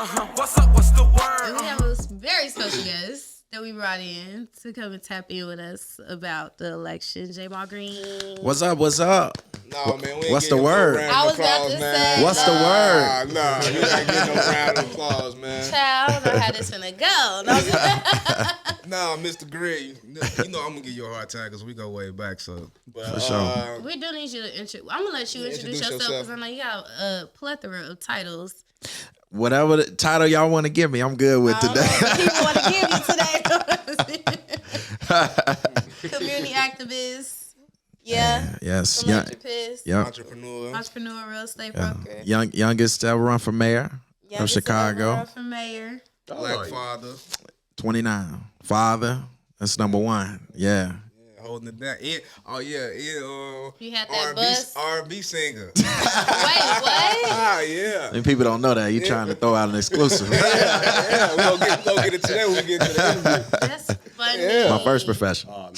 What's up? What's the word? And we have a very special guest that we brought in to come and tap in with us about the election. J. Ball Green. What's up? What's up? No, man. We ain't What's the getting word? No round I of was about applause, to man. say. What's the word? Nah, you ain't getting no round of applause, man. Child, I don't know how this finna go. No, Nah, Mr. Gray, you know I'm gonna give you a hard time because we go way back. So, but, For sure. we do need you to I'm gonna let you introduce yourself because I know you have a plethora of titles. Whatever the title y'all want to give me, I'm good with today. People want to give you today. Community activist. Yeah. Yes. Philanthropist. Yep. Entrepreneur, real estate broker. Youngest to ever run for mayor of Chicago. Run for mayor. Black father. 29. Father. That's number one. Yeah. Holding it down. You had that bus. R&B singer. Wait, what? Yeah. And people don't know that. You trying to throw out an exclusive. Yeah. We're gonna get it today when we get to the interview. That's funny. Yeah. My first profession. Oh,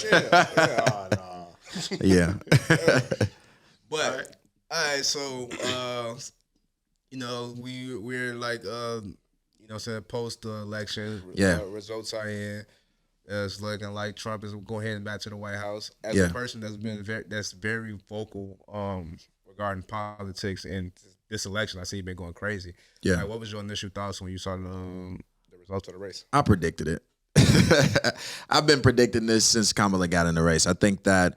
no. Yeah. But all right, so we're like saying post the election. Yeah. Results are in. It's looking like Trump is going ahead and back to the White House. As Yeah. a person that's very vocal regarding politics and this election, I see you've been going crazy. Yeah. Like, what was your initial thoughts when you saw the results of the race? I predicted it. I've been predicting this since Kamala got in the race. I think that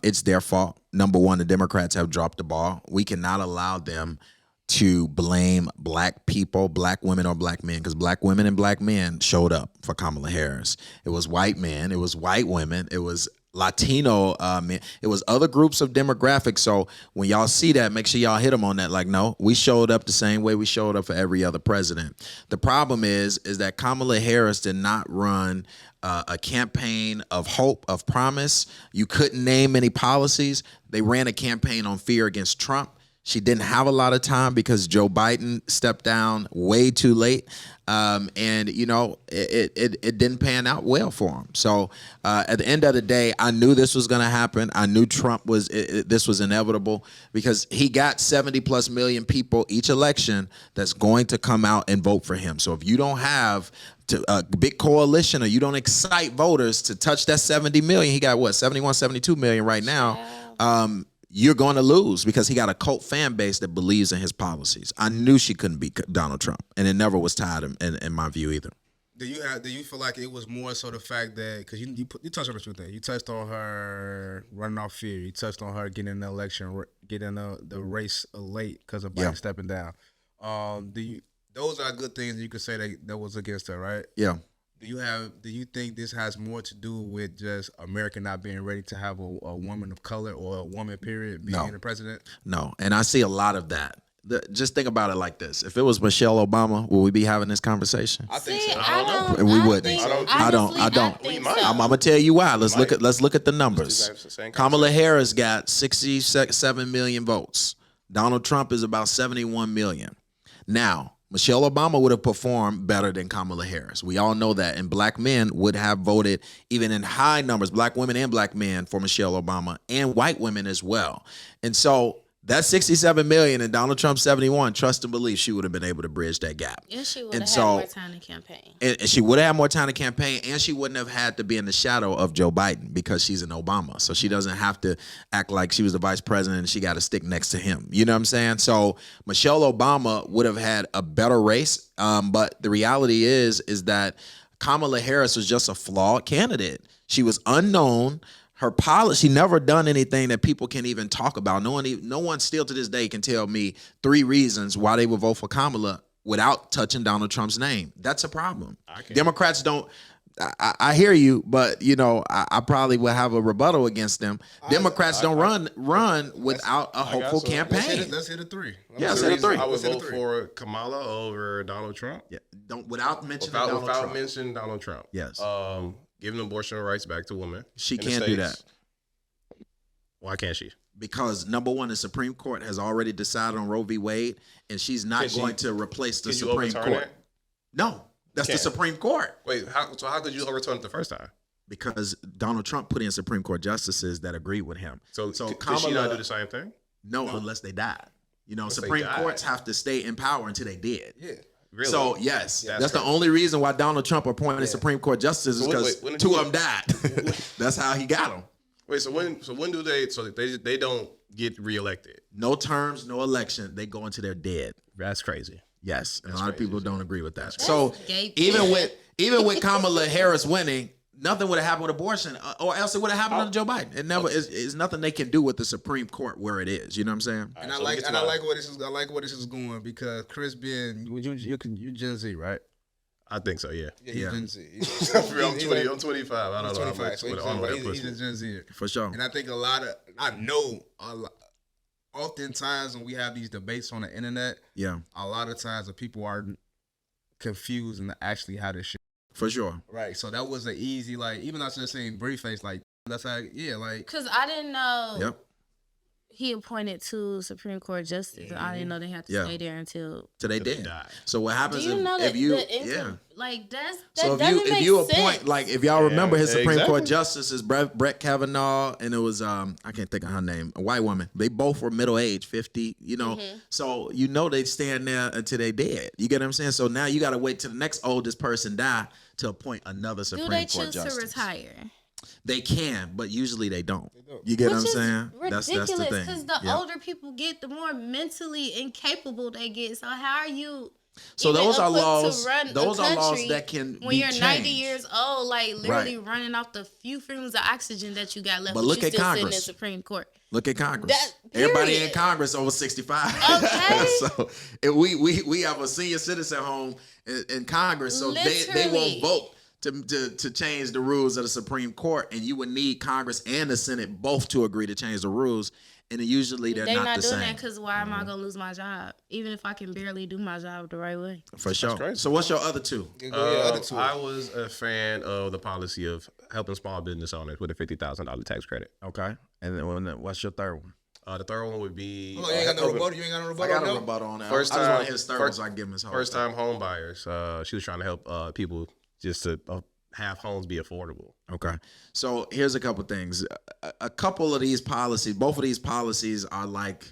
it's their fault. Number one, the Democrats have dropped the ball. We cannot allow them to blame black people, black women, or black men, because black women and black men showed up for Kamala Harris. It was white men, it was white women, it was Latino men, it was other groups of demographics. So when y'all see that, make sure y'all hit them on that. Like, no, we showed up the same way we showed up for every other president. The problem is that Kamala Harris did not run a campaign of hope, of promise. You couldn't name any policies. They ran a campaign on fear against Trump. She didn't have a lot of time because Joe Biden stepped down way too late. And, it didn't pan out well for him. So at the end of the day, I knew this was going to happen. I knew this was inevitable because he got 70 plus million people each election that's going to come out and vote for him. So if you don't have a big coalition or you don't excite voters to touch that 70 million, he got 71, 72 million right now. You're going to lose because he got a cult fan base that believes in his policies. I knew she couldn't beat Donald Trump, and it never was tied in my view either. Do you feel like it was more so the fact that because you touched on the two things. You touched on her running off fear. You touched on her getting in the election, getting the race late because of Biden stepping down. Those are good things you could say that was against her, right? Yeah. Do you think this has more to do with just America not being ready to have a woman of color or a woman period being the president? No, and I see a lot of that. Just think about it like this: if it was Michelle Obama, would we be having this conversation? I think so. I don't. We wouldn't. I don't. I'm gonna tell you why. Let's look at the numbers. Kamala Harris got 67 million votes. Donald Trump is about 71 million. Now, Michelle Obama would have performed better than Kamala Harris. We all know that. And black men would have voted, even in high numbers, black women and black men, for Michelle Obama, and white women as well. And so that 67 million and Donald Trump 71, trust and believe she would have been able to bridge that gap. Yeah, she would have had more time to campaign. And she would have had more time to campaign, and she wouldn't have had to be in the shadow of Joe Biden because she's an Obama. So she doesn't have to act like she was the vice president and she got to stick next to him. You know what I'm saying? So Michelle Obama would have had a better race. But the reality is that Kamala Harris was just a flawed candidate. She was unknown. Her policy, she never done anything that people can even talk about. No one still to this day can tell me 3 reasons why they would vote for Kamala without touching Donald Trump's name. That's a problem. Democrats don't. I hear you, but I probably will have a rebuttal against them. Democrats don't run without a hopeful campaign. Let's hit a 3. Let's hit a 3. I would vote for Kamala over Donald Trump. Yeah, without mentioning Donald Trump. Yes. Giving abortion rights back to women. She can't do that. Why can't she? Because number one, the Supreme Court has already decided on Roe v. Wade, and she's not going to replace the Supreme Court. That? No, that's the Supreme Court. Wait, how could you overturn it the first time? Because Donald Trump put in Supreme Court justices that agree with him. So Kamala, could she not do the same thing? No, unless they died. Supreme courts have to stay in power until they did. Yeah. Really? So yes, that's the crazy. only reason why Donald Trump appointed Supreme Court justices is So wait, because when did two he- of them died. That's how he got them. Wait, so when do they? So they don't get reelected? No terms, no election. They go into their dead. That's crazy. Yes, and a lot of crazy, people don't agree with that. That's So gay even shit. with Kamala Harris winning, nothing would have happened with abortion, or else it would have happened under Joe Biden. It never is nothing they can do with the Supreme Court where it is. You know what I'm saying? And so I get to like where this is. I like where this is going because Chris being you Gen Z, right? I think so. Yeah. Yeah, he's Yeah. Gen Z. I'm 20. I'm 25. I don't know how 25, much. so With he's, all that he's pussy. a Gen Z. For sure. And I think oftentimes when we have these debates on the internet, Yeah, a lot of times the people are confused and actually how this shit. for sure. Right. So that was an easy, like, even though I just saying brief face, like, that's how, yeah, like, Because I didn't know Yep. he appointed two Supreme Court justices. I didn't know they had to Yeah. stay there until. Till they Till they did. die. So what Do happens you know if that you the income, like that So doesn't if make you sense. appoint, like if y'all remember his Supreme exactly. Court justices, Brett Kavanaugh, and it was I can't think of her name, a white woman. They both were middle age, 50. You know, so they stand there until they dead. You get what I'm saying? So now you got to wait till the next oldest person die to appoint another Do Supreme they Court choose justice. to retire? They can, but usually they don't. You get what I'm Which is saying? ridiculous That's the thing. because the Yep. older people get, the more mentally incapable they get. So how are you? So even those are equipped to laws. run a Those are laws country that can when be you're 90 changed. years old, like literally Right. running off the few fumes of oxygen that you got left. But But look you at still sitting in Congress. Supreme Court. Look at Congress. That- Everybody in period. Congress over 65. Okay. So if we have a senior citizen home in Congress, so they Literally. won't vote to change the rules of the Supreme Court, and you would need Congress and the Senate both to agree to change the rules, and usually they're They're not not the doing same. that because why am I gonna lose my job? Even if I can barely do my job the right way. For sure. crazy. So what's your other two? other two. I was a fan of the policy of helping small business owners with a $50,000 tax credit. Okay, and then what's your third one? The third one would be Hold on, you ain't got no rebuttal. You ain't got no I rebuttal. got a no? rebuttal on that. First I just want time- to hit his third one first- so I can give him his whole first thing. time home buyers. She was trying to help people just to have homes be affordable. Okay. So here's a couple things. A couple of these policies, both of these policies are like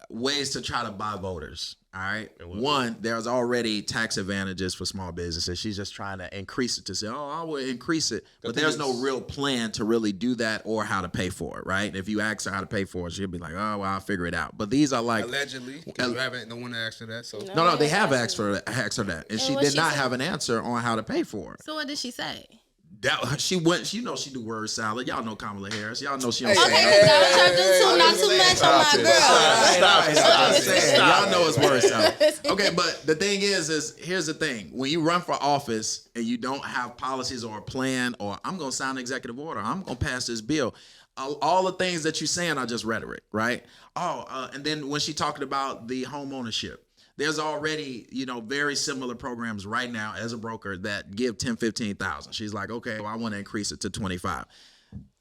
ways to try to buy voters. All right. One, there's already tax advantages for small businesses. She's just trying to increase it to say, oh, I will increase it. But there's no real plan to really do that or how to pay for it. Right. If you ask her how to pay for it, she'll be like, oh, well, I'll figure it out. But these are like, Allegedly. 'Cause you haven't, no one asked her that. So. no, they have asked her that. And she what did she not said? have an answer on how to pay for it. So what did she say? That she went. You know she do word salad. Y'all know Kamala Harris. Y'all know she don't Okay, because I was trying to do too, not too much on my girl. Y'all know it's word salad. Okay, but the thing is here's the thing: when you run for office and you don't have policies or a plan, or I'm gonna sign an executive order, I'm gonna pass this bill. All the things that you're saying are just rhetoric, right? And then when she talked about the home ownership. There's already, very similar programs right now as a broker that give 10, 15,000. She's like, okay, well, I want to increase it to 25.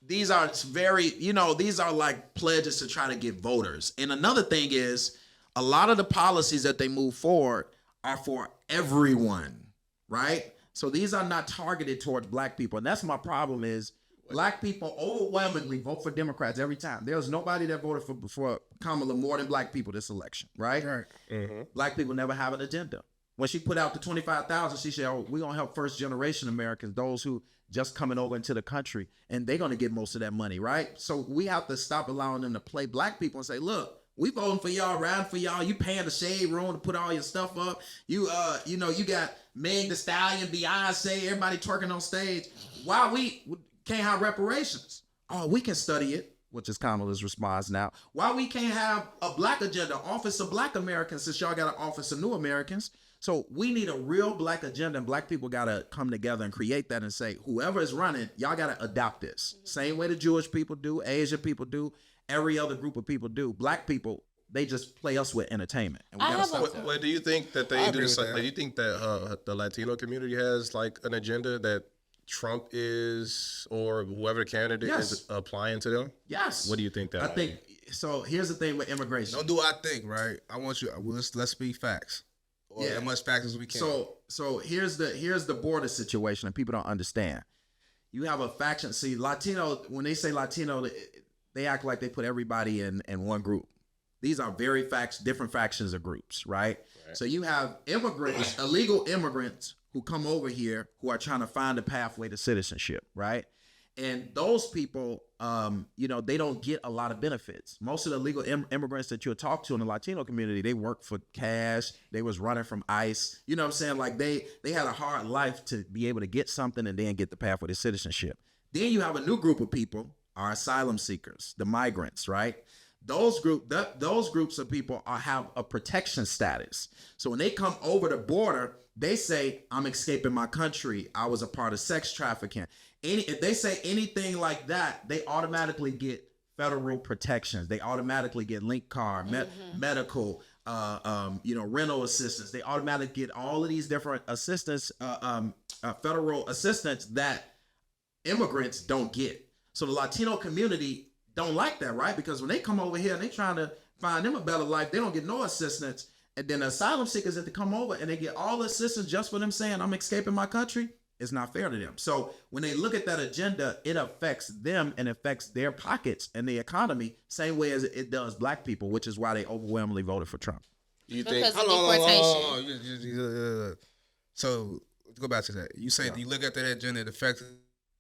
These are these are like pledges to try to get voters. And another thing is a lot of the policies that they move forward are for everyone, right? So these are not targeted towards black people. And that's my problem is black people overwhelmingly vote for Democrats every time. There's nobody that voted for Kamala more than black people this election, right? Black people never have an agenda. When she put out the 25,000, she said, "Oh, we're gonna help first generation Americans, those who just coming over into the country, and they're gonna get most of that money, right?" So we have to stop allowing them to play black people and say, "Look, we voting for y'all, riding for y'all. You paying the shade room to put all your stuff up. You you got Meg Thee Stallion, Beyonce, everybody twerking on stage. Why we can't have reparations? Oh, we can study it," which is Kamala's response now. Why we can't have a black agenda, office of black Americans, since y'all got an office of new Americans? So we need a real black agenda, and black people got to come together and create that and say, whoever is running, y'all got to adopt this. Same way the Jewish people do, Asian people do, every other group of people do. Black people, they just play us with entertainment. And we I gotta have stop that. What do you think that they I do? agree This, with that. like, do you think that the Latino community has like an agenda that Trump is, or whoever candidate Yes. is applying to them? Yes. What do you think that? I think, so here's the thing with immigration. Don't do what I think, right? I want you. Let's speak facts, or Yeah. as much facts as we can. So here's the border situation, and people don't understand. You have a faction. See, Latino, when they say Latino, they act like they put everybody in one group. These are different factions of groups, right? So you have immigrants, illegal immigrants who come over here who are trying to find a pathway to citizenship, right? And those people, they don't get a lot of benefits. Most of the legal immigrants that you'll talk to in the Latino community, they work for cash. They was running from ICE. You know what I'm saying? Like they had a hard life to be able to get something and then get the pathway to citizenship. Then you have a new group of people, our asylum seekers, the migrants, right? Those groups of people have a protection status. So when they come over the border, they say, I'm escaping my country. I was a part of sex trafficking. If they say anything like that, they automatically get federal protections. They automatically get link card, medical, rental assistance. They automatically get all of these different assistance, federal assistance that immigrants don't get. So the Latino community don't like that, right? Because when they come over here and they trying to find them a better life, they don't get no assistance. And then the asylum seekers that they come over and they get all the assistance just for them saying, I'm escaping my country. It's not fair to them. So when they look at that agenda, it affects them and affects their pockets and the economy, same way as it does black people, which is why they overwhelmingly voted for Trump. You think? Because of deportation. So let's go back to that. You say you look at that agenda, it affects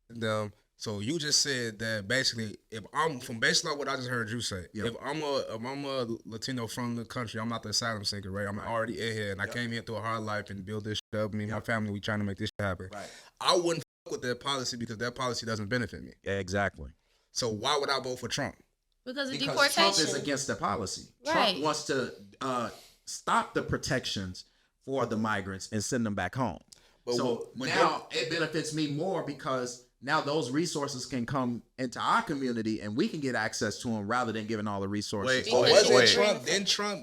them. So you just said that basically, if I'm from basically what I just heard you say, if I'm a Latino from the country, I'm not the asylum seeker, right? I'm already in here, and I came here through a hard life and build this shit up. Me and my family, we trying to make this shit happen. Right. I wouldn't fuck with that policy because that policy doesn't benefit me. Yeah, exactly. So why would I vote for Trump? Because Trump is against the policy. Right. Trump wants to stop the protections for the migrants and send them back home. But now it benefits me more because now those resources can come into our community and we can get access to them rather than giving all the resources. Trump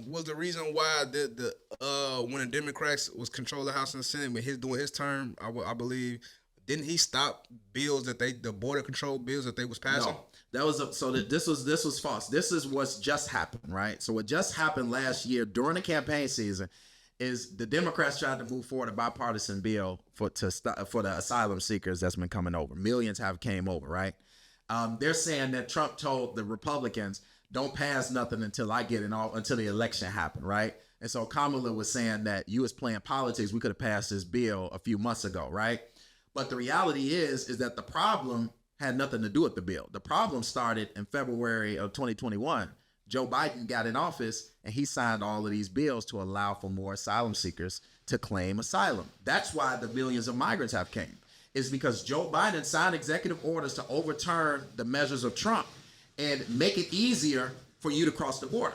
was the reason why when the Democrats was controlling the House and the Senate when doing his term, I believe, didn't he stop bills the border control bills that they was passing? No, this was false. This is what's just happened, right? So what just happened last year during the campaign season is the Democrats tried to move forward a bipartisan bill for the asylum seekers that's been coming over. Millions have came over, right? They're saying that Trump told the Republicans, don't pass nothing until until the election happened, right? And so Kamala was saying that you was playing politics. We could have passed this bill a few months ago, right? But the reality is that the problem had nothing to do with the bill. The problem started in February of 2021. Joe Biden got in office and he signed all of these bills to allow for more asylum seekers to claim asylum. That's why the millions of migrants have came. It's because Joe Biden signed executive orders to overturn the measures of Trump and make it easier for you to cross the border.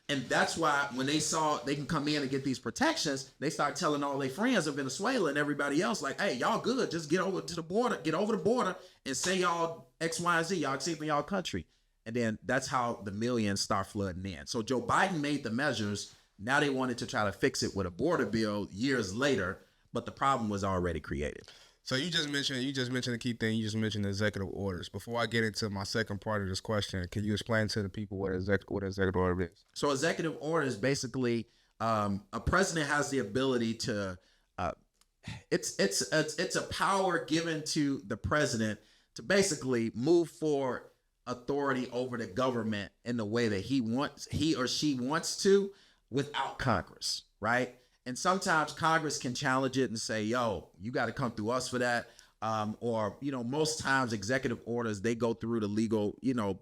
And that's why when they saw they can come in and get these protections, they start telling all their friends of Venezuela and everybody else, like, hey, y'all good. Just get over the border and say y'all X, Y, and Z. Y'all escaping y'all country. And then that's how the millions start flooding in. So Joe Biden made the measures. Now they wanted to try to fix it with a border bill years later, but the problem was already created. So you just mentioned the key thing. You just mentioned the executive orders. Before I get into my second part of this question, can you explain to the people what executive order is? So executive order is basically a president has the ability to. It's a power given to the president to basically move forward authority over the government in the way that he or she wants to without Congress, right? And sometimes Congress can challenge it and say, yo, you got to come through us for that. Or most times executive orders, they go through the legal,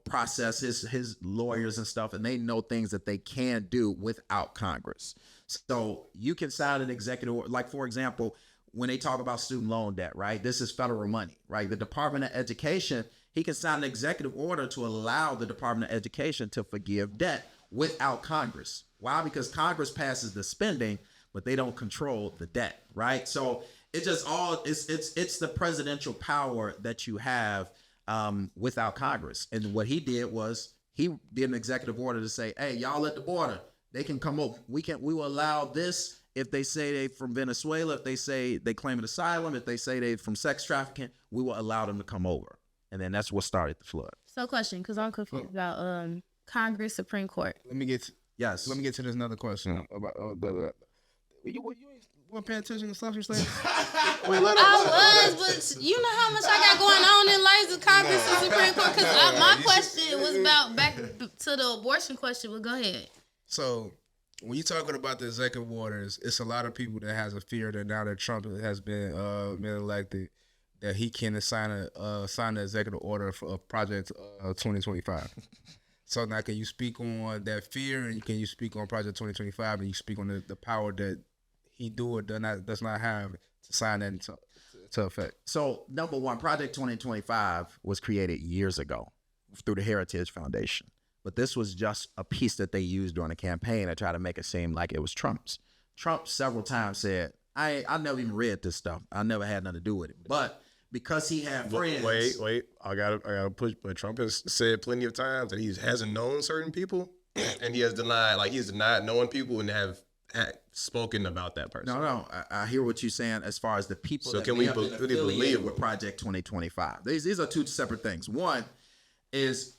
process, his lawyers and stuff, and they know things that they can do without Congress. So you can sign an executive order, like, for example, when they talk about student loan debt, right? This is federal money, right? The Department of Education, he can sign an executive order to allow the Department of Education to forgive debt without Congress. Why? Because Congress passes the spending, but they don't control the debt, right? So it's just it's the presidential power that you have without Congress. And what he did was he did an executive order to say, hey, y'all at the border, they can come over. We will allow this if they say they from Venezuela, if they say they claim an asylum, if they say they from sex trafficking, we will allow them to come over. And then that's what started the flood. So question, because I'm confused about Congress, Supreme Court. Let me get to this another question about you weren't paying attention to stuff you're saying? I was, but you know how much I got going on in life with Congress and Supreme Court. Because my question was about back to the abortion question. Well, go ahead. So when you're talking about the executive orders, it's a lot of people that has a fear that now that Trump has been elected, that he can sign the executive order for Project 2025. So now, can you speak on that fear, and can you speak on Project 2025, and you speak on the power that he does not have to sign that into effect? So, number one, Project 2025 was created years ago through the Heritage Foundation. But this was just a piece that they used during the campaign to try to make it seem like it was Trump's. Trump several times said, I never even read this stuff. I never had nothing to do with it. But because he had friends. Wait. I gotta push. But Trump has said plenty of times that he hasn't known certain people, and he has denied knowing people and have spoken about that person. No. I hear what you're saying as far as the people So that can we we have been really affiliated believe with Project 2025. These are two separate things. One is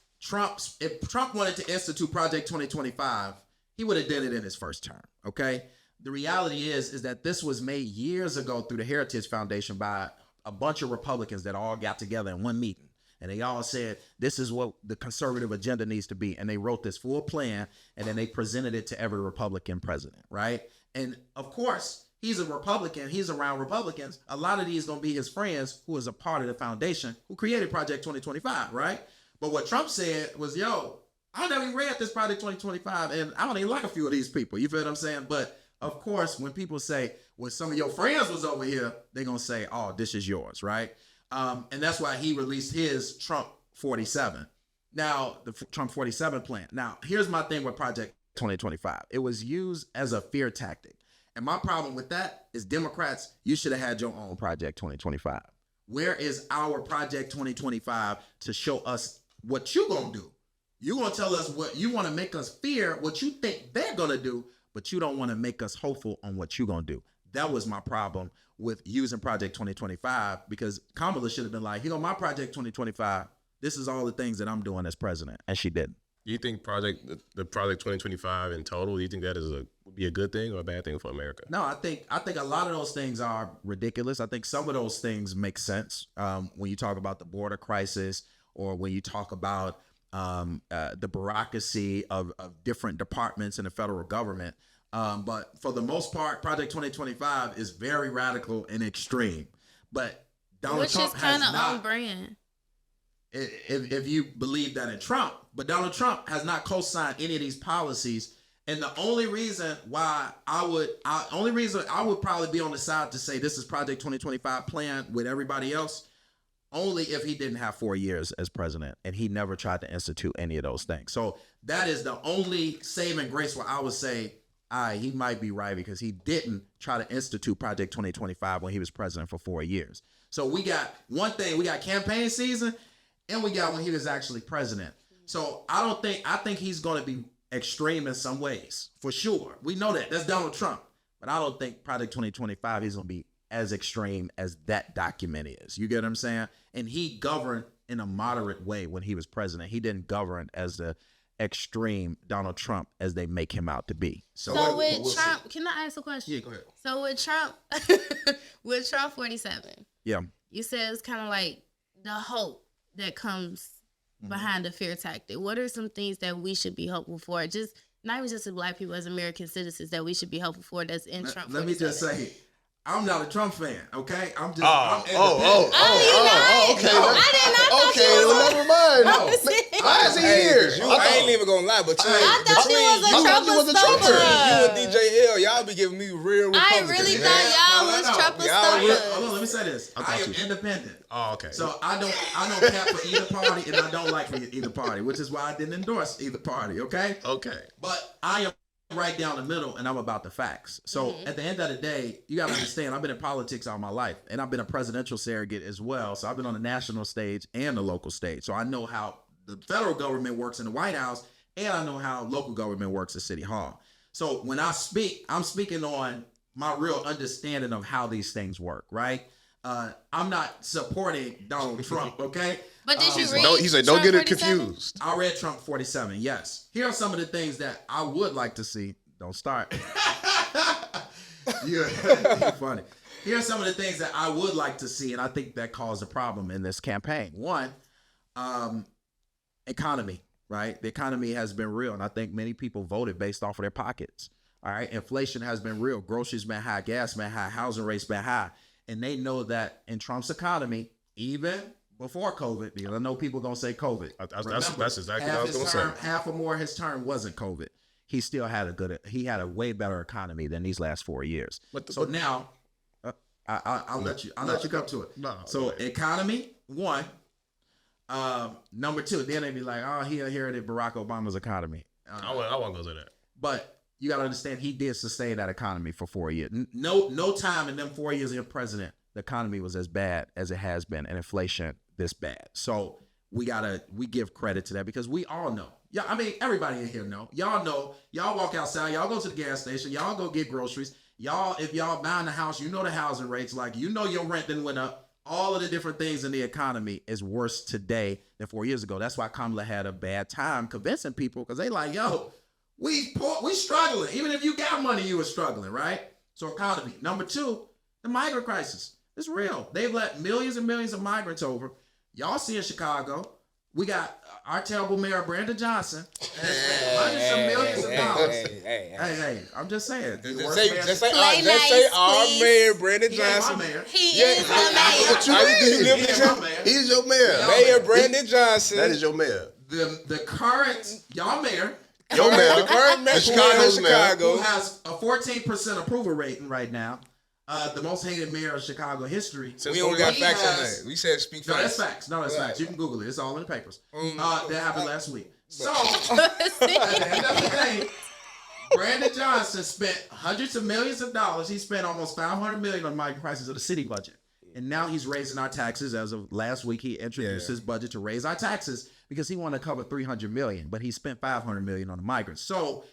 if Trump wanted to institute Project 2025, he would have done it in his first term, okay? The reality is that this was made years ago through the Heritage Foundation by a bunch of Republicans that all got together in one meeting. And they all said, this is what the conservative agenda needs to be. And they wrote this full plan, and then they presented it to every Republican president, right? And of course, he's a Republican. He's around Republicans. A lot of these going to be his friends who is a part of the foundation who created Project 2025, right? But what Trump said was, yo, I never even read this Project 2025, and I don't even like a few of these people. You feel what I'm saying? But of course, when people say, when some of your friends was over here, they're going to say, oh, this is yours, right? And that's why he released his Trump 47. Now, the Trump 47 plan. Now, here's my thing with Project 2025. It was used as a fear tactic. And my problem with that is Democrats, you should have had your own Project 2025. Where is our Project 2025 to show us what you going to do? You going to tell us what you want to make us fear, what you think they're going to do, but you don't want to make us hopeful on what you're going to do. That was my problem with using Project 2025, because Kamala should have been like, my Project 2025, this is all the things that I'm doing as president. And she didn't. Do you think the Project 2025 in total, do you think that would be a good thing or a bad thing for America? No, I think a lot of those things are ridiculous. I think some of those things make sense when you talk about the border crisis, or when you talk about the bureaucracy of different departments in the federal government. But for the most part, Project 2025 is very radical and extreme. But Donald Trump is kind has of not, on brand. If you believe that in Trump, but Donald Trump has not co-signed any of these policies. And the only reason why I would probably be on the side to say this is Project 2025 plan with everybody else, only if he didn't have 4 years as president and he never tried to institute any of those things. So that is the only saving grace where I would say, he might be right, because he didn't try to institute Project 2025 when he was president for 4 years. So we got one thing, we got campaign season, and we got when he was actually president. So I think he's going to be extreme in some ways, for sure. We know that. That's Donald Trump. But I don't think Project 2025 is going to be as extreme as that document is. You get what I'm saying? And he governed in a moderate way when he was president. He didn't govern as the extreme Donald Trump as they make him out to be. So with Trump, can I ask a question? Yeah, go ahead. So with Trump 47, Yeah. you said it's kind of like the hope that comes behind the fear tactic. What are some things that we should be hopeful for? Just not even just as Black people, as American citizens, that we should be hopeful for that's in Trump 47? Let me just say, I'm not a Trump fan, okay? I'm just. Okay. I did not. Never mind. No. Why is he here? I ain't even gonna lie, but I thought you was a Trumper. You and DJ L, y'all be giving me real Republicans. I really thought y'all was Trumper stuffers. Hold on, let me say this. I am independent. Oh, okay. So I don't cap for either party, and I don't like for either party, which is why I didn't endorse either party, okay? Okay. But I am right down the middle, and I'm about the facts. So at the end of the day, you got to understand, I've been in politics all my life, and I've been a presidential surrogate as well. So I've been on the national stage and the local stage. So I know how the federal government works in the White House, and I know how local government works at City Hall. So when I speak, I'm speaking on my real understanding of how these things work, right? I'm not supporting Donald Trump, okay? But did you read? He said, don't get it 47? confused. I read Trump 47, yes. Here are some of the things that I would like to see. Don't start. You're funny. Here are some of the things that I would like to see, and I think that caused a problem in this campaign. One, economy. right? The economy has been real, and I think many people voted based off of their pockets. All right, inflation has been real. Groceries been high, gas been high, housing rates been high, and they know that in Trump's economy, even before COVID, because I know people gonna say COVID. That's exactly what I was gonna say. Half or more of his term wasn't COVID. He still had a way better economy than these last 4 years. Now, I'll let you come to it. No, so economy, one. Number two, then they'd be like, oh, he inherited Barack Obama's economy. I won't go to that. But you got to understand, he did sustain that economy for 4 years. No time in them 4 years as president, the economy was as bad as it has been, and inflation this bad. So we give credit to that, because we all know. Yeah, I mean, everybody in here know. Y'all walk outside, y'all go to the gas station, y'all go get groceries. Y'all, if y'all buying a house, you know the housing rates, like you know your rent didn't went up. All of the different things in the economy is worse today than 4 years ago. That's why Kamala had a bad time convincing people, because they like, yo, we struggling. Even if you got money, you were struggling, right? So economy. Number two, the migrant crisis. It's real. They've let millions and millions of migrants over. Y'all see in Chicago, we got our terrible mayor, Brandon Johnson, has spent hundreds of millions of dollars. Hey, I'm just saying. Just say our mayor, Brandon Johnson. He is our mayor. He's your mayor. Mayor Brandon Johnson. That is your mayor. The current y'all mayor. Your mayor. The current mayor of Chicago Who has a 14% approval rating right now. The most hated mayor of Chicago history. We only got facts on that. We said speak facts. That's facts. You can Google it. It's all in the papers. That happened last week. So, at the end of the day, Brandon Johnson spent hundreds of millions of dollars. He spent almost $500 million on migrant crisis of the city budget. And now he's raising our taxes. As of last week, he introduced his budget to raise our taxes because he wanted to cover $300 million, but he spent $500 million on the migrants. So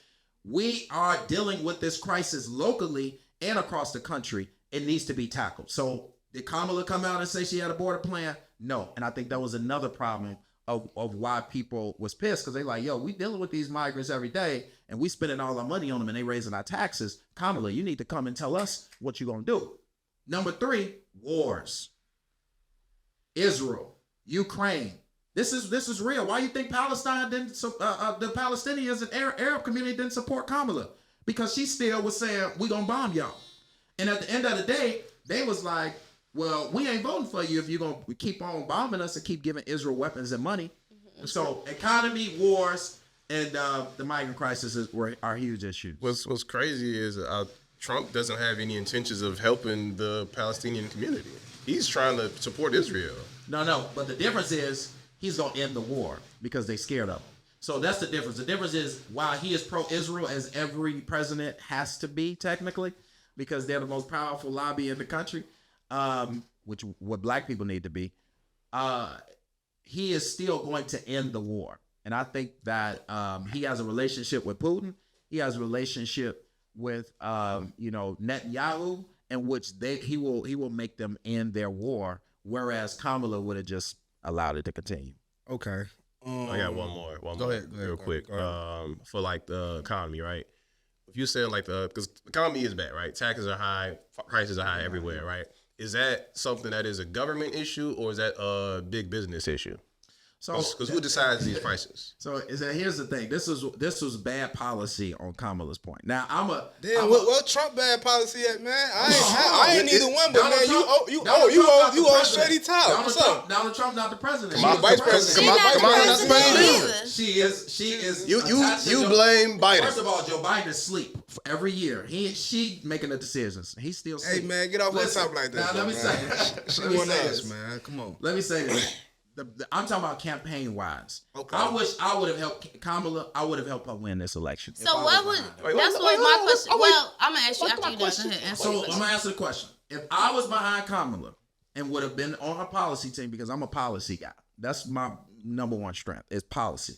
we are dealing with this crisis locally and across the country. It needs to be tackled. So did Kamala come out and say she had a border plan? No. And I think that was another problem of why people was pissed, because they like, yo, we dealing with these migrants every day and we spending all our money on them and they raising our taxes. Kamala, you need to come and tell us what you're going to do. Number three, wars. Israel, Ukraine. This is real. Why you think Palestine didn't? The Palestinians and Arab community didn't support Kamala, because she still was saying we gonna bomb y'all. And at the end of the day, they was like, well, we ain't voting for you if you're gonna keep on bombing us and keep giving Israel weapons and money. Mm-hmm. So economy, wars, and the migrant crisis are huge issues. What's crazy is Trump doesn't have any intentions of helping the Palestinian community. He's trying to support Israel. No, but the difference is he's going to end the war because they're scared of him. So that's the difference. The difference is, while he is pro-Israel, as every president has to be technically, because they're the most powerful lobby in the country, which what black people need to be, he is still going to end the war. And I think that he has a relationship with Putin. He has a relationship with Netanyahu, in which he will make them end their war, whereas Kamala would have just allowed it to continue. Okay. I got one more. Go ahead, real quick. Go ahead. For like the economy, right? If you said like because the economy is bad, right? Taxes are high, prices are high everywhere, right? Is that something that is a government issue, or is that a big business issue? So, because who decides these prices? So here's the thing. This was bad policy on Kamala's point. Now what Trump bad policy at, man? I ain't either one, but man, you owe Shady Top. What's up? Donald Trump not the president. My vice president. Kamala not the president. She is. You blame Biden. First of all, Joe Biden is asleep every year. She making the decisions. He's still asleep. Hey man, get off on top like that. Now let me say. She want us, man. Come on. Let me say this. I'm talking about campaign wise. Okay. I wish I would have helped Kamala. I would have helped her win this election. So what would? That's what my question. Well, I'm gonna ask you after you answer her. So I'm gonna answer the question. If I was behind Kamala and would have been on her policy team, because I'm a policy guy. That's my number one strength is policy.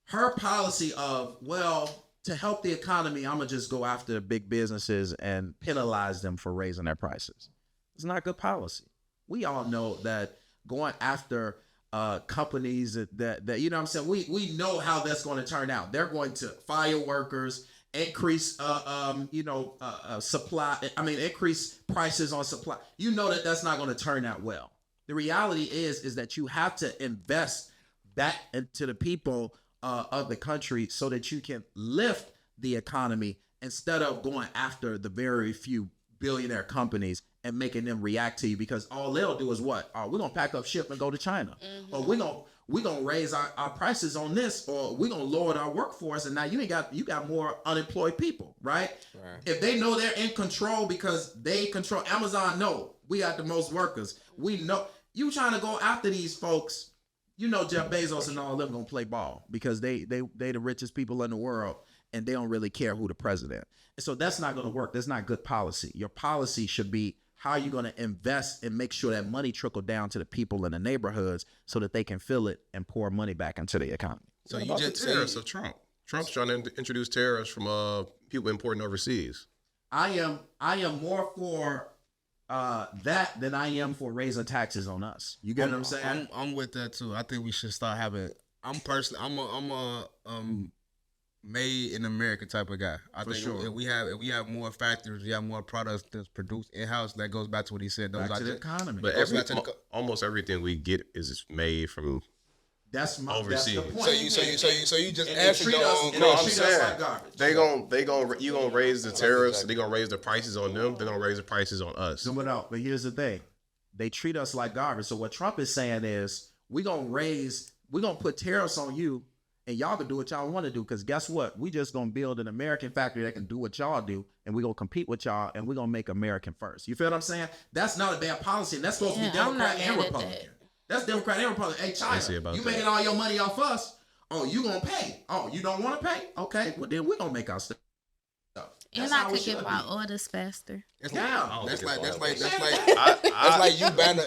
Her policy of, well, to help the economy, I'm gonna just go after the big businesses and penalize them for raising their prices. It's not good policy. We all know that. Going after companies that you know what I'm saying, we know how that's going to turn out. They're going to fire workers, increase supply. Increase prices on supply. You know that's not going to turn out well. The reality is that you have to invest back into the people of the country so that you can lift the economy instead of going after the very few billionaire companies and making them react to you, because all they'll do is what? Oh, we're gonna pack up ship and go to China, or we're gonna raise our prices on this, or we're gonna lower our workforce, and now you got more unemployed people, right? If they know they're in control because they control Amazon, no, we got the most workers. We know you trying to go after these folks. You know Jeff Bezos and all of them gonna play ball because they the richest people in the world, and they don't really care who the president. And so that's not gonna work. That's not good policy. Your policy should be how are you going to invest and make sure that money trickle down to the people in the neighborhoods so that they can feel it and pour money back into the economy. So you just tariffs of Trump. Trump's trying to introduce tariffs from people importing overseas. I am more for that than I am for raising taxes on us. You get what I'm saying? I'm with that too. I think we should start having. I'm a made in America type of guy. I think sure. if we have more factories, we have more products that's produced in house. That goes back to what he said. Back to the economy. But almost everything we get is made from overseas. That's the point. So you just And ask they your treat us- own. and No, they I'm treat us saying like garbage. you gonna raise the tariffs. They gonna raise the prices on them. They're gonna raise the prices on us. No, but here's the thing. They treat us like garbage. So what Trump is saying is we're gonna put tariffs on you, and y'all can do what y'all want to do, because guess what? We just gonna build an American factory that can do what y'all do, and we're gonna compete with y'all, and we're gonna make American first. You feel what I'm saying? That's not a bad policy, and that's supposed to be Democrat and Republican. That's Democrat and Republican. Hey, China, you making all your money off us? Oh, you gonna pay? Oh, you don't want to pay? Okay, well then we're gonna make our stuff. And I could get my orders faster. That's Yeah. like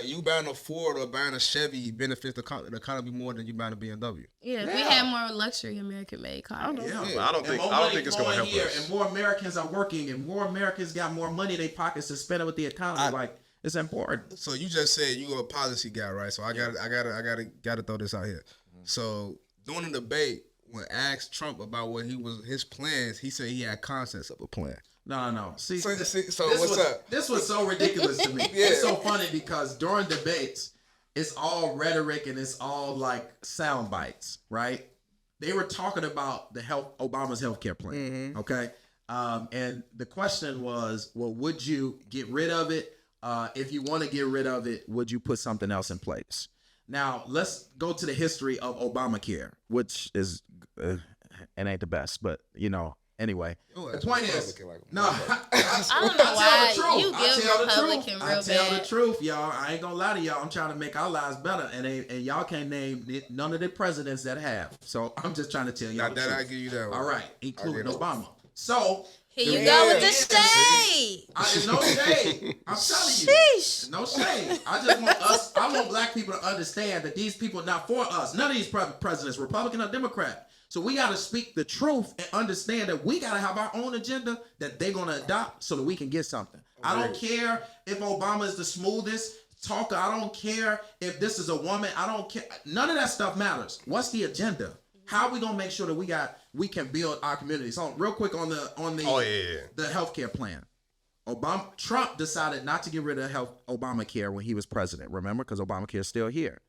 you buying a Ford or buying a Chevy benefits the economy more than you buying a BMW. Yeah, if we had more luxury American-made cars. But I don't think it's gonna help us. And more Americans are working, and more Americans got more money in their pockets to spend it with the economy. It's important. So you just said you a policy guy, right? So I gotta throw this out here. So during the debate, when asked Trump about what his plans, he said he had concepts of a plan. No. See, So this what's up? This was so ridiculous to me. Yeah. It's so funny because during debates, it's all rhetoric and it's all like sound bites, right? They were talking about Obama's healthcare plan, okay? And the question was, well, would you get rid of it? If you want to get rid of it, would you put something else in place? Now, let's go to the history of Obamacare, which is, it ain't the best, but, anyway. The point is, no, I don't know why you give Republican real I tell bad. the truth, y'all. I ain't gonna lie to y'all. I'm trying to make our lives better, and y'all can't name none of the presidents that have. So I'm just trying to tell y'all. Not that I give you that one. All right, including Obama. So Here you go with the shade. it's no shade. I'm telling you. Sheesh. No shade. I want black people to understand that these people are not for us. None of these presidents, Republican or Democrat. So we got to speak the truth and understand that we got to have our own agenda that they're going to adopt so that we can get something. I don't care if Obama is the smoothest talker. I don't care if this is a woman. I don't care. None of that stuff matters. What's the agenda? How are we gonna make sure that we can build our community? So real quick on the the healthcare plan. Trump decided not to get rid of Obamacare when he was president. Remember, because Obamacare is still here.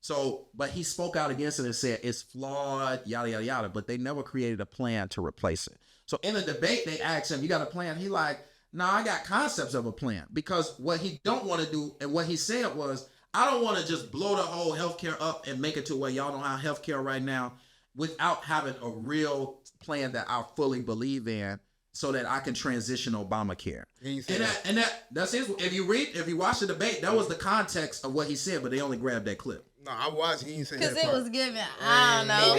So, but he spoke out against it and said it's flawed, yada yada yada. But they never created a plan to replace it. So in the debate, they asked him, "You got a plan?" He like, "No, I got concepts of a plan." Because what he don't want to do, and what he said was, "I don't want to just blow the whole healthcare up and make it to where y'all don't have healthcare right now, without having a real plan that I fully believe in, so that I can transition Obamacare." That's his. If you watch the debate, that was the context of what he said, but they only grabbed that clip. No, I watched. He didn't say that Because it part. was given, I don't know.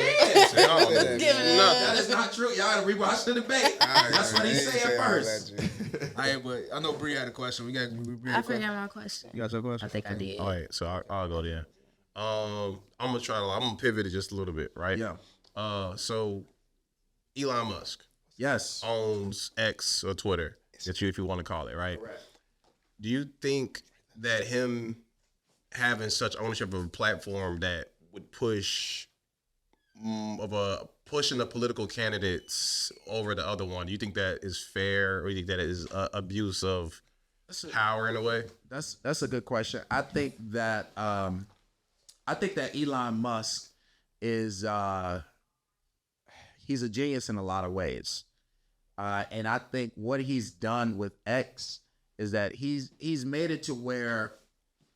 That is not true. Y'all gotta rewatch the debate. That's what he said first. But I know Bree had a question. We got. I forgot my question. You got your question? I think I did. All right, so I'll go there. I'm gonna pivot it just a little bit, right? Yeah. So Elon Musk Yes. owns X or Twitter, if you want to call it, right? Correct. Do you think that him having such ownership of a platform that would pushing the political candidates over the other one, do you think that is fair, or do you think that is abuse of power in a way? That's a good question. I think that Elon Musk is he's a genius in a lot of ways. And I think what he's done with X is that he's made it to where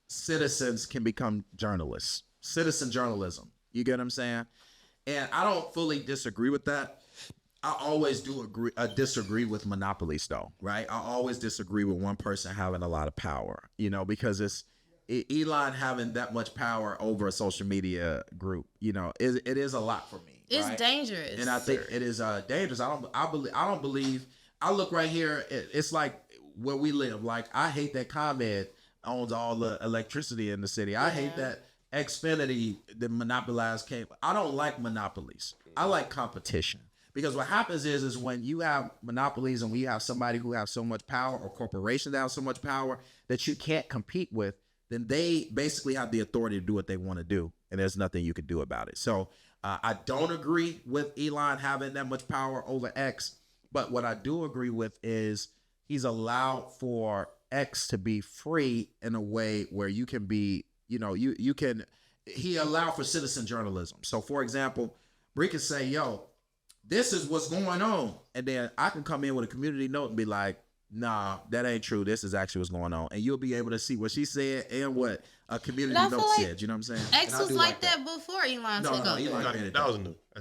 citizens can become journalists. Citizen journalism. You get what I'm saying? And I don't fully disagree with that. I always disagree with monopolies, though, right? I always disagree with one person having a lot of power, because Elon having that much power over a social media group, it is a lot for me. It's right? dangerous. And I think it is dangerous. I don't believe. I look right here. It's like where we live. Like, I hate that ComEd owns all the electricity in the city. I hate that Xfinity that monopolized cable. I don't like monopolies. I like competition. Because what happens is when you have monopolies and we have somebody who has so much power, or corporations that have so much power that you can't compete with, then they basically have the authority to do what they want to do, and there's nothing you can do about it. So I don't agree with Elon having that much power over X, but what I do agree with is he's allowed for X to be free in a way where you can be, he allowed for citizen journalism. So, for example, BREE can say, yo, this is what's going on. And then I can come in with a community note and be like, nah, that ain't true. This is actually what's going on. And you'll be able to see what she said and what a community note said. You know what I'm saying? X was like that before Elon took over.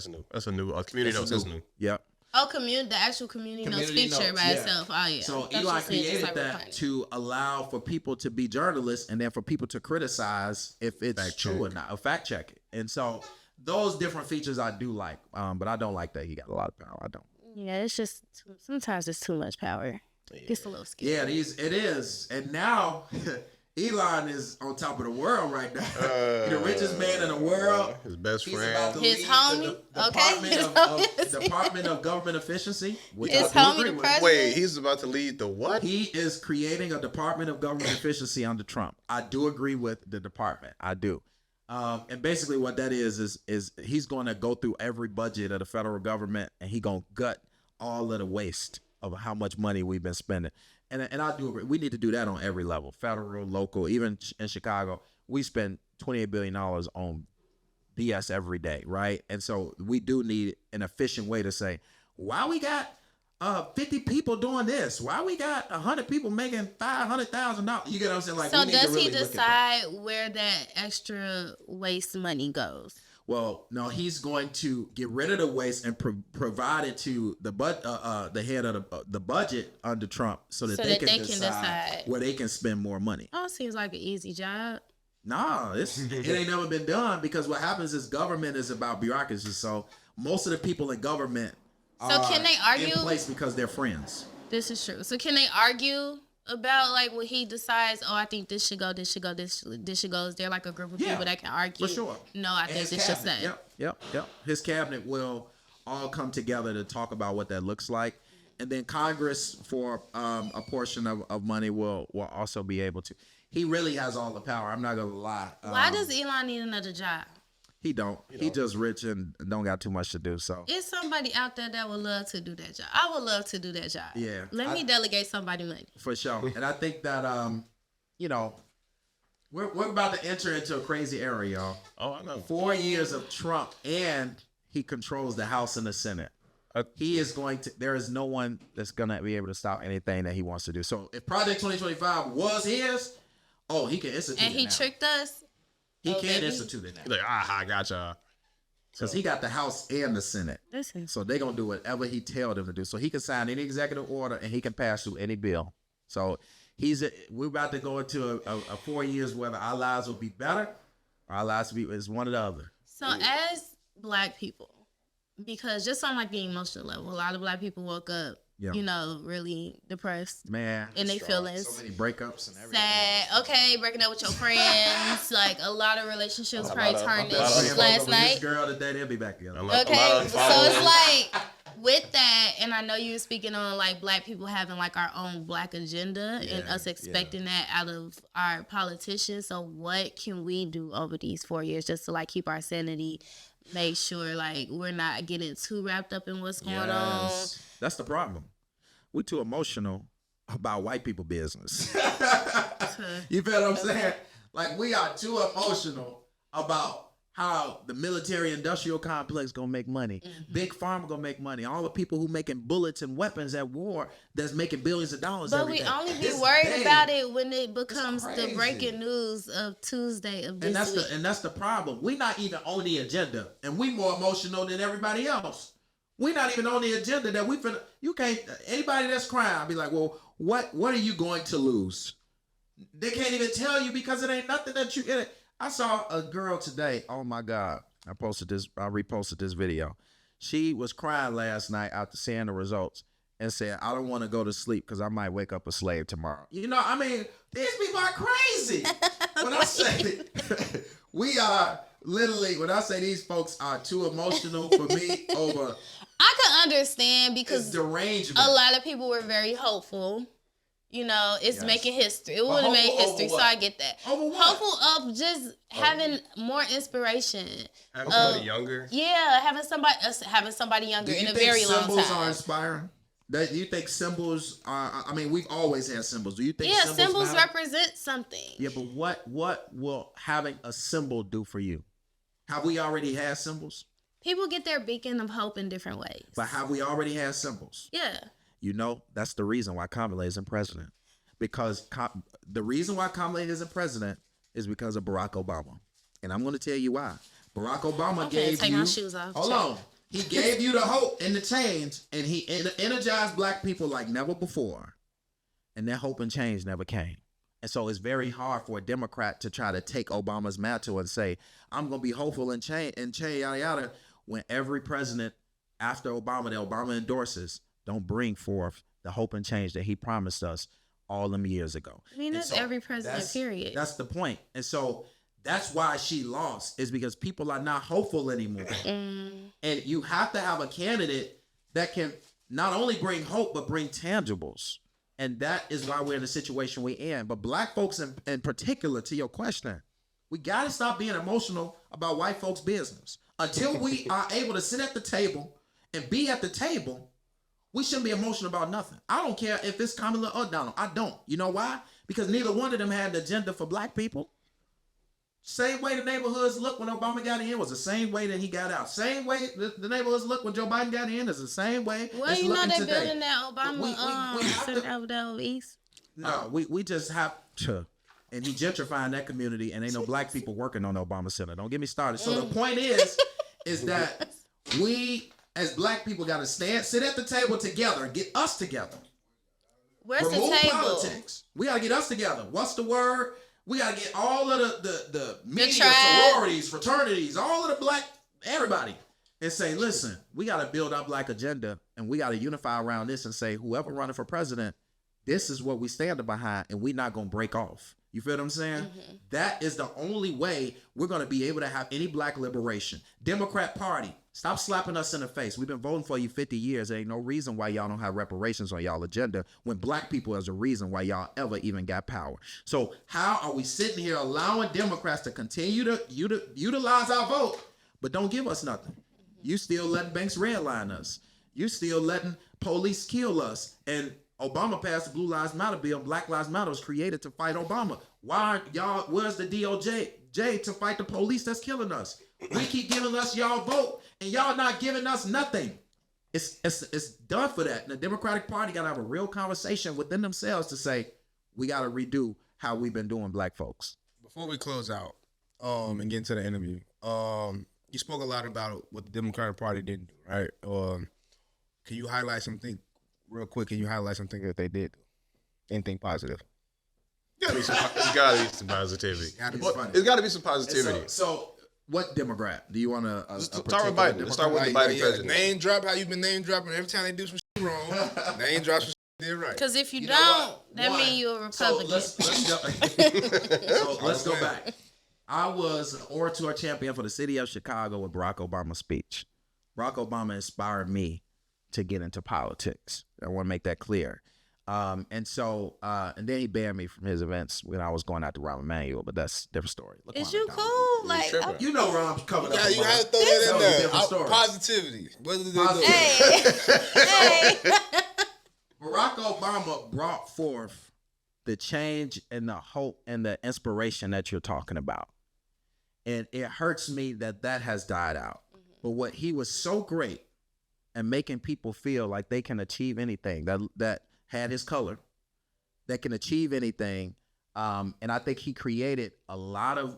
That's a new community note. That's new. Yep. Oh, the actual community notes feature by itself. Oh, yeah. So Elon created that to allow for people to be journalists and then for people to criticize if it's true or not, or fact check it. And so those different features I do like, but I don't like that he got a lot of power. I don't. Yeah, it's just sometimes it's too much power. It's a little scary. Yeah, it is. And now Elon is on top of the world right now. The richest man in the world. His best He's friend. about to His lead homie. the Department of Government Efficiency. Which His I do homie, agree the with. president. Wait, he's about to lead the what? He is creating a Department of Government Efficiency under Trump. I do agree with the department. I do. And basically what that is he's going to go through every budget of the federal government and he's going to gut all of the waste of how much money we've been spending. And I do agree. We need to do that on every level, federal, local, even in Chicago. We spend $28 billion on BS every day, right? And so we do need an efficient way to say, why we got 50 people doing this? Why we got 100 people making $500,000? You get what I'm saying? Like, so we need to does really he look at that. decide where that extra waste money goes? Well, no, he's going to get rid of the waste and provide it to the head of the budget under Trump so that they can decide where they can spend more money. Oh, seems like an easy job. Nah, it ain't never been done because what happens is government is about bureaucracy. So most of the people in government can they argue in place because they're friends. This is true. So can they argue about like when he decides, I think this should go, this should go, this should go? Is there like a group of people that can argue? For sure. No, I think this should stay. Yep. His cabinet will all come together to talk about what that looks like. And then Congress for a portion of money will also be able to. He really has all the power. I'm not going to lie. Why does Elon need another job? He don't. He just rich and don't got too much to do. So is somebody out there that would love to do that job? I would love to do that job. Yeah. Let me delegate somebody money. For sure. And I think that we're about to enter into a crazy era, y'all. Oh, I know. 4 years of Trump, and he controls the House and the Senate. He is going to. There is no one that's gonna be able to stop anything that he wants to do. So if Project 2025 was his, he can institute it. And he tricked us. He can institute it He's now. like, I got y'all. Because he got the House and the Senate. Listen. So they're going to do whatever he tells them to do. So he can sign any executive order and he can pass through any bill. So we're about to go into a 4 years whether our lives will be better or our lives will be is one or the other. So as Black people, because just on like the emotional level, a lot of Black people woke up, really depressed. Man. In their feelings. So many breakups and everything. Sad. Okay, breaking up with your friends. Like a lot of relationships probably tarnished last night. This girl today, they'll be back together. Okay, so it's like with that, and I know you were speaking on like Black people having like our own Black agenda and us expecting that out of our politicians. So what can we do over these 4 years just to like keep our sanity? Make sure like we're not getting too wrapped up in what's going on. That's the problem. We're too emotional about white people business. You feel what I'm saying? Like we are too emotional about how the military-industrial complex gonna make money. Big Pharma gonna make money. All the people who making bullets and weapons at war that's making billions of dollars But every we day. only be It's worried big. about it when it becomes the crazy. breaking news of Tuesday of this week. And that's the problem. We're not even on the agenda, and we more emotional than everybody else. We're not even on the agenda that we finna. You can't. Anybody that's crying, I'll be like, well, what are you going to lose? They can't even tell you because it ain't nothing that you. I saw a girl today. Oh my God! I reposted this video. She was crying last night after seeing the results and said, "I don't want to go to sleep because I might wake up a slave tomorrow." You know, I mean, these people are crazy. When I say we are literally, when I say these folks are too emotional for me over, I can understand it's because derangement. a lot of people were very hopeful. You know, it's Yes. making history. It But would have made hopeful over history, so what? I get that. Over what? Hopeful of just having more inspiration. Having somebody younger. Yeah, having somebody younger Do you in a think very long symbols time. are inspiring? Do you think symbols are? I mean, we've always had symbols. Do you think? Yeah, symbols matter? represent something. Yeah, but what will having a symbol do for you? Have we already had symbols? People get their beacon of hope in different ways. But have we already had symbols? Yeah. You know, that's the reason why Kamala isn't president. Because the reason why Kamala isn't president is because of Barack Obama. And I'm going to tell you why. Barack Obama Okay, gave take you... my shoes off. Hold on. He gave you the hope and the change, and he energized black people like never before. And that hope and change never came. And so it's very hard for a Democrat to try to take Obama's mantle and say, I'm going to be hopeful and change, yada, yada, when every president after Obama that Obama endorses don't bring forth the hope and change that he promised us all them years ago. I mean, that's every president, period. That's the point. And so that's why she lost, is because people are not hopeful anymore. And you have to have a candidate that can not only bring hope, but bring tangibles. And that is why we're in the situation we're in. But black folks in particular, to your question, we got to stop being emotional about white folks' business. Until we are able to sit at the table and be at the table, we shouldn't be emotional about nothing. I don't care if it's Kamala or Donald. I don't. You know why? Because neither one of them had an agenda for black people. Same way the neighborhoods look when Obama got in was the same way that he got out. Same way the neighborhoods look when Joe Biden got in is the same way. Well, it's you know looking they're today. building that Obama We have to- center over there over east. No, we just have to. And he gentrifying that community, and ain't no black people working on the Obama Center. Don't get me started. So the point is that we as black people got to sit at the table together and get us together. Where's Remove the table? politics. We got to get us together. What's the word? We got to get all of the media, tribe. sororities, fraternities, all of the black, everybody, and say, listen, we got to build our black agenda, and we got to unify around this and say, whoever running for president, this is what we stand behind, and we're not going to break off. You feel what I'm saying? Mm-hmm. That is the only way we're going to be able to have any black liberation. Democrat Party, stop slapping us in the face. We've been voting for you 50 years. There ain't no reason why y'all don't have reparations on y'all agenda when black people is the reason why y'all ever even got power. So how are we sitting here allowing Democrats to continue to utilize our vote, but don't give us nothing? You still letting banks redline us. You still letting police kill us. And Obama passed the Blue Lives Matter bill. Black Lives Matter was created to fight Obama. Why aren't y'all, where's the DOJ to fight the police that's killing us? We keep giving us y'all vote, and y'all not giving us nothing. It's done for that. And the Democratic Party got to have a real conversation within themselves to say, we got to redo how we've been doing black folks. Before we close out and get into the interview, you spoke a lot about what the Democratic Party didn't do, right? Can you highlight something real quick? Can you highlight something that they did? Anything positive? There's gotta be some positivity. funny. It's gotta be some positivity. So what Democrat? Do you want to Start with Biden. Let's start with the Biden president. Name drop how you've been name dropping every time they do some shit wrong. Name drop some shit they did right. Because if you, know don't, what? that One, means you're a so Republican. let's go back. I was an orator champion for the city of Chicago with Barack Obama's speech. Barack Obama inspired me to get into politics. I want to make that clear. And then he banned me from his events when I was going out to Rahm Emanuel, but that's a different story. Is you cool? Like, tripping. You know Rahm's covered up. Yeah, you on had to mine. throw that in That was a there. different story. Positivity. What did they do? hey, hey. Barack Obama brought forth the change and the hope and the inspiration that you're talking about. And it hurts me that has died out. But what he was so great at making people feel like they can achieve anything that had his color, that can achieve anything. And I think he created a lot of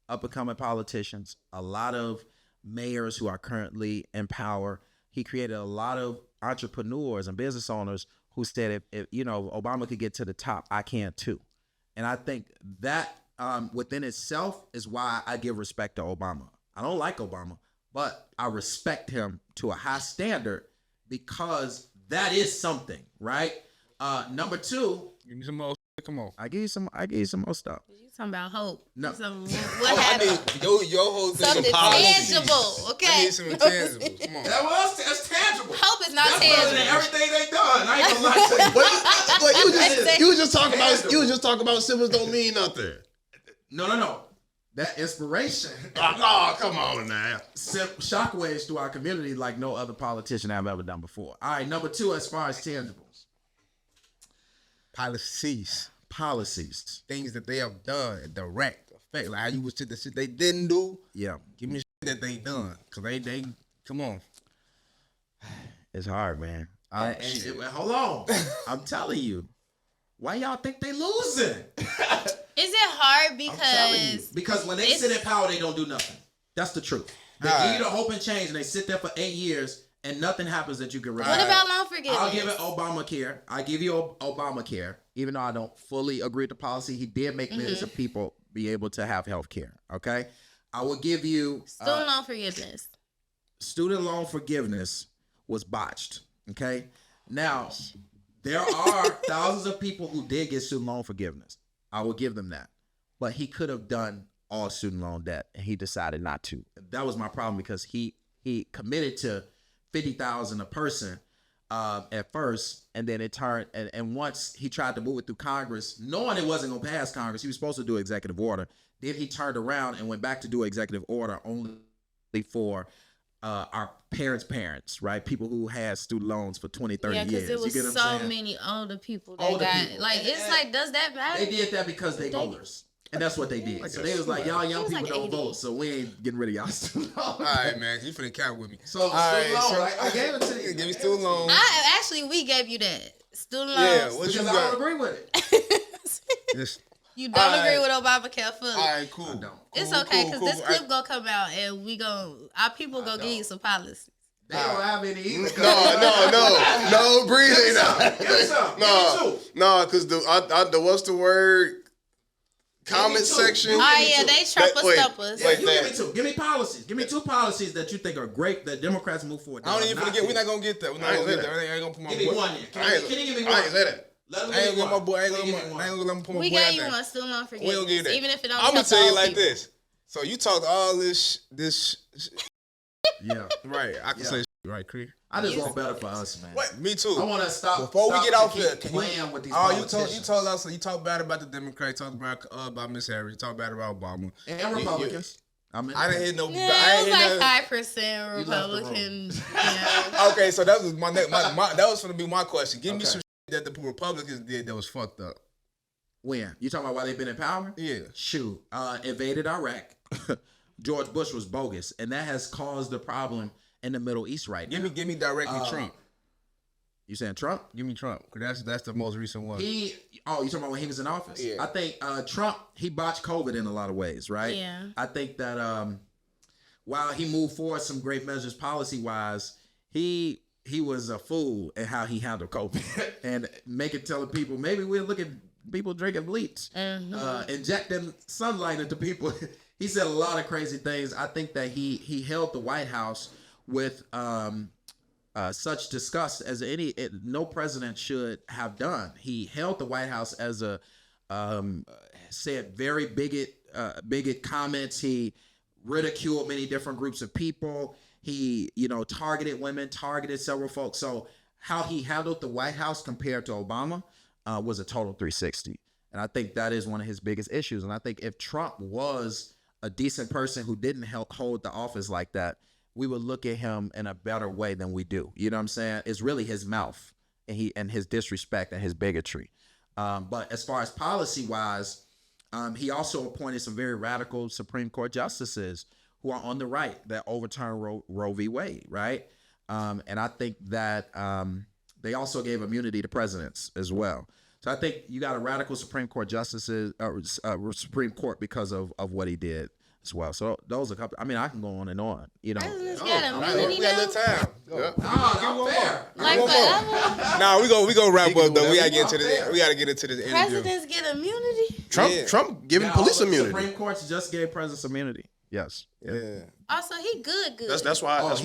up-and-coming politicians, a lot of mayors who are currently in power. He created a lot of entrepreneurs and business owners who said, if Obama could get to the top, I can too. And I think that within itself is why I give respect to Obama. I don't like Obama, but I respect him to a high standard because that is something, right? Number two, Give me some more. Come on. I give you some more stuff. You talking about hope? No. What happened? Your whole thing Something is policies. tangible, okay? I need some intangibles. Come on. That's tangible. Hope is not That's better than tangible. everything they done. I ain't gonna lie to you. But you was just talking about civils don't mean nothing. No. That inspiration Oh, come on now. sent shockwaves through our community like no other politician I've ever done before. All right, number two, as far as tangibles. Policies. Things that they have done, direct effect. Like how you would say the shit they didn't do. Yeah. Give me shit that they done. Cause they come on. It's hard, man. Hold on. I'm telling you. Why y'all think they losing? Is it hard Because when they sit in power, they don't do nothing. That's the truth. They give you the hope and change, and they sit there for 8 years, and nothing happens that you can remember. What about loan forgiveness? I'll give it Obamacare. I give you Obamacare, even though I don't fully agree with the policy. He did make millions of people be able to have health care. Okay, I will give you Student loan forgiveness. Student loan forgiveness was botched. Okay, now there are thousands of people who did get student loan forgiveness. I will give them that, but he could have done all student loan debt, and he decided not to. That was my problem because he committed to $50,000 a person at first, and then it turned. And once he tried to move it through Congress, knowing it wasn't gonna pass Congress, he was supposed to do executive order. Then he turned around and went back to do executive order only for our parents, right? People who had student loans for 20, 30 years. Yeah, because it was you get what I'm so saying? many older people that got like it's like, does that matter? They did that because they voters. And that's what they did. So they was like, y'all young people like don't 80. vote, so we ain't getting rid of y'all student loans. All right, man. You finna count with me. So student loan, I gave it to you. Give me student loan. Actually, we gave you that student loans. Yeah, what you Because I got? don't agree with it. Yes. You don't All agree right. with Obamacare fully. All right, cool. I don't. It's okay because this clip gonna come out and our people gonna give you some policies. They don't have any either. No, breathe ain't out. Give me some. Give me two. No, because the what's the word? Comment two. section. Oh yeah, they Trump Wait, stump us. Yeah, Like you that. give me two. Give me policies. Give me two policies that you think are great that Democrats move forward. I don't even forget. We're not gonna get that. We're not I gonna ain't get say that. I ain't gonna put my Give me boy. one then. I ain't- Can you give me I one? ain't say that. Let me I ain't give me gonna my one. boy. I ain't Let me gonna give me let one. me put my We boy got out you there. one student loan We don't forgiveness, get that. even if it don't. I'm gonna help tell you old like people. this. So you talked all this Yeah. Right. I can Yeah. say shit, right, Cree. I just want better for us, man. Me too. I want to stop. Before we stop get off keep here, can playing with these You politicians. told us. You talk bad about the Democrats. You talk about Miss Harris. You talk bad about Obama. and Republicans. I didn't hear no. Yeah, I it ain't was hear like nothing. 5% You left the Republican. Yeah. Okay, so that was my that was gonna be my question. Give me Okay. some shit that the Republicans did that was fucked up. When you talking about why they've been in power? Yeah. Shoot, invaded Iraq. George Bush was bogus, and that has caused the problem in the Middle East right now. Give me directly Trump. You saying Trump? Give me Trump, cause that's the most recent one. You talking about when he was in office? Yeah. I think Trump, he botched COVID in a lot of ways, right? Yeah. I think that while he moved forward some great measures policy wise, he was a fool in how he handled COVID and telling people maybe we'll look at people drinking bleach, injecting sunlight into people. He said a lot of crazy things. I think that he held the White House with such disgust as no president should have done. He held the White House as a said very bigot comments. He ridiculed many different groups of people. He targeted women, targeted several folks. So how he handled the White House compared to Obama was a total 360. And I think that is one of his biggest issues. And I think if Trump was a decent person who didn't hold the office like that, we would look at him in a better way than we do. You know what I'm saying? It's really his mouth and his disrespect and his bigotry. But as far as policy wise, He also appointed some very radical Supreme Court justices who are on the right that overturned Roe v. Wade, right? And I think that they also gave immunity to presidents as well. So I think you got a radical Supreme Court justices, Supreme Court because of what he did as well. So those are a couple. I mean, I can go on and on. You know, Presidents got immunity We got a now. little time. not fair. Like forever. Nah, we go wrap up though. We gotta get into this interview. Presidents get immunity. Trump giving Yeah, police all the immunity. Supreme Courts just gave presidents immunity. Yes. Yeah. Also, he good. That's why Oh,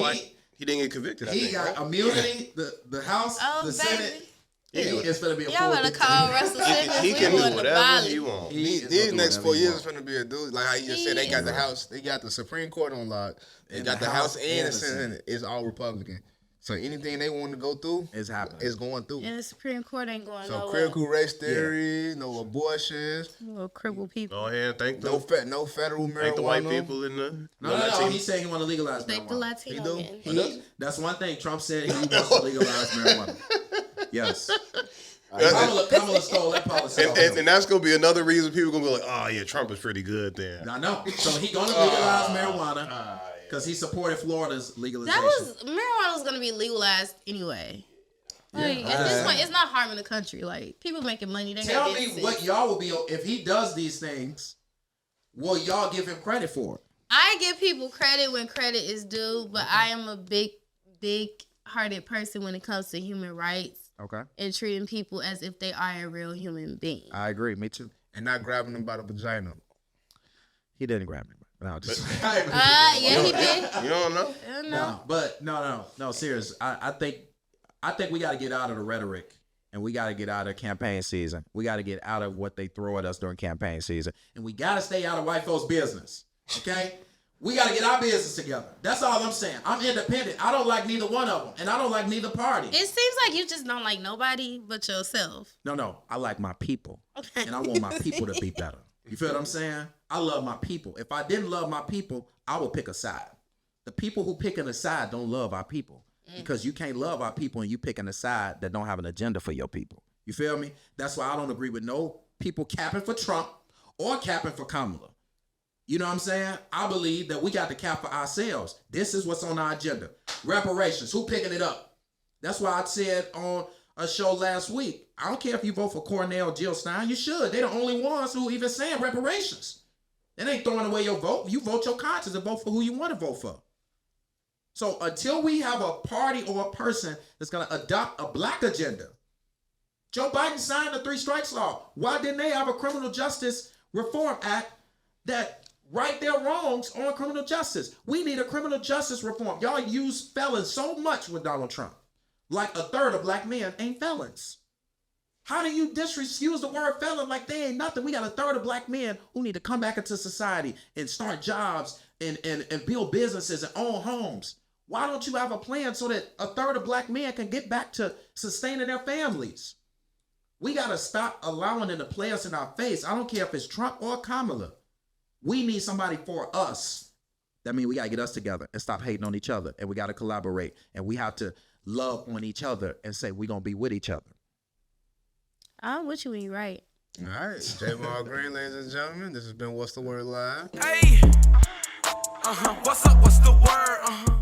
he didn't get convicted. I He think, got right? immunity. The House, Oh, the baby. Senate. It's gonna be a Y'all full better call Russell Simmons. He We can want do to whatever violate. he wants. These next 4 years is gonna be a dude. Like how you just said, they got the House, they got the Supreme Court on lock, they got the House and the Senate. It's all Republican. So anything they want to go through It's happening. is going through. And the Supreme Court ain't going So nowhere. critical race theory, no abortions, Little crippled people. Go ahead, thank no the federal marijuana. thank the white people in the No. He's saying he want to legalize Thank the marijuana. Latino men. That's one thing Trump said. He wants to legalize marijuana. Yes. Kamala stole that policy. and that's gonna be another reason people gonna be like, oh yeah, Trump is pretty good then. I know. So he gonna legalize marijuana because he supported Florida's legalization. Marijuana was gonna be legalized anyway. Like at this point, it's not harming the country. Like people making money. They Tell got me businesses. what y'all will be if he does these things. Will y'all give him credit for it? I give people credit when credit is due, but I am a big-hearted person when it comes to human rights Okay. and treating people as if they are a real human being. I agree. Me too. And not grabbing them by the vagina. He didn't grab me. No, just Yeah, he did. You don't know? No. But no. Serious. I think we got to get out of the rhetoric, and we got to get out of campaign season. We got to get out of what they throw at us during campaign season, and we got to stay out of white folks' business. Okay. We got to get our business together. That's all I'm saying. I'm independent. I don't like neither one of them, and I don't like neither party. It seems like you just don't like nobody but yourself. No. I like my people, Okay. and I want my people to be better. You feel what I'm saying? I love my people. If I didn't love my people, I would pick a side. The people who picking a side don't love our people because you can't love our people and you picking a side that don't have an agenda for your people. You feel me? That's why I don't agree with no people capping for Trump or capping for Kamala. You know what I'm saying? I believe that we got to cap for ourselves. This is what's on our agenda. Reparations. Who picking it up? That's why I said on a show last week, I don't care if you vote for Cornell, Jill Stein. You should. They're the only ones who even saying reparations. It ain't throwing away your vote. You vote your conscience and vote for who you want to vote for. So until we have a party or a person that's going to adopt a black agenda, Joe Biden signed the 3 strikes law. Why didn't they have a criminal justice reform act that right their wrongs on criminal justice? We need a criminal justice reform. Y'all use felons so much with Donald Trump. Like a third of black men ain't felons. How do you disuse the word felon like they ain't nothing? We got a third of black men who need to come back into society and start jobs and build businesses and own homes. Why don't you have a plan so that a third of black men can get back to sustaining their families? We got to stop allowing them to play us in our face. I don't care if it's Trump or Kamala. We need somebody for us. That means we got to get us together and stop hating on each other. And we got to collaborate. And we have to love on each other and say we're going to be with each other. I'm with you when you're right. All right. J-Ball Green, ladies and gentlemen. This has been What's the Word Live. Hey, what's up? What's the word?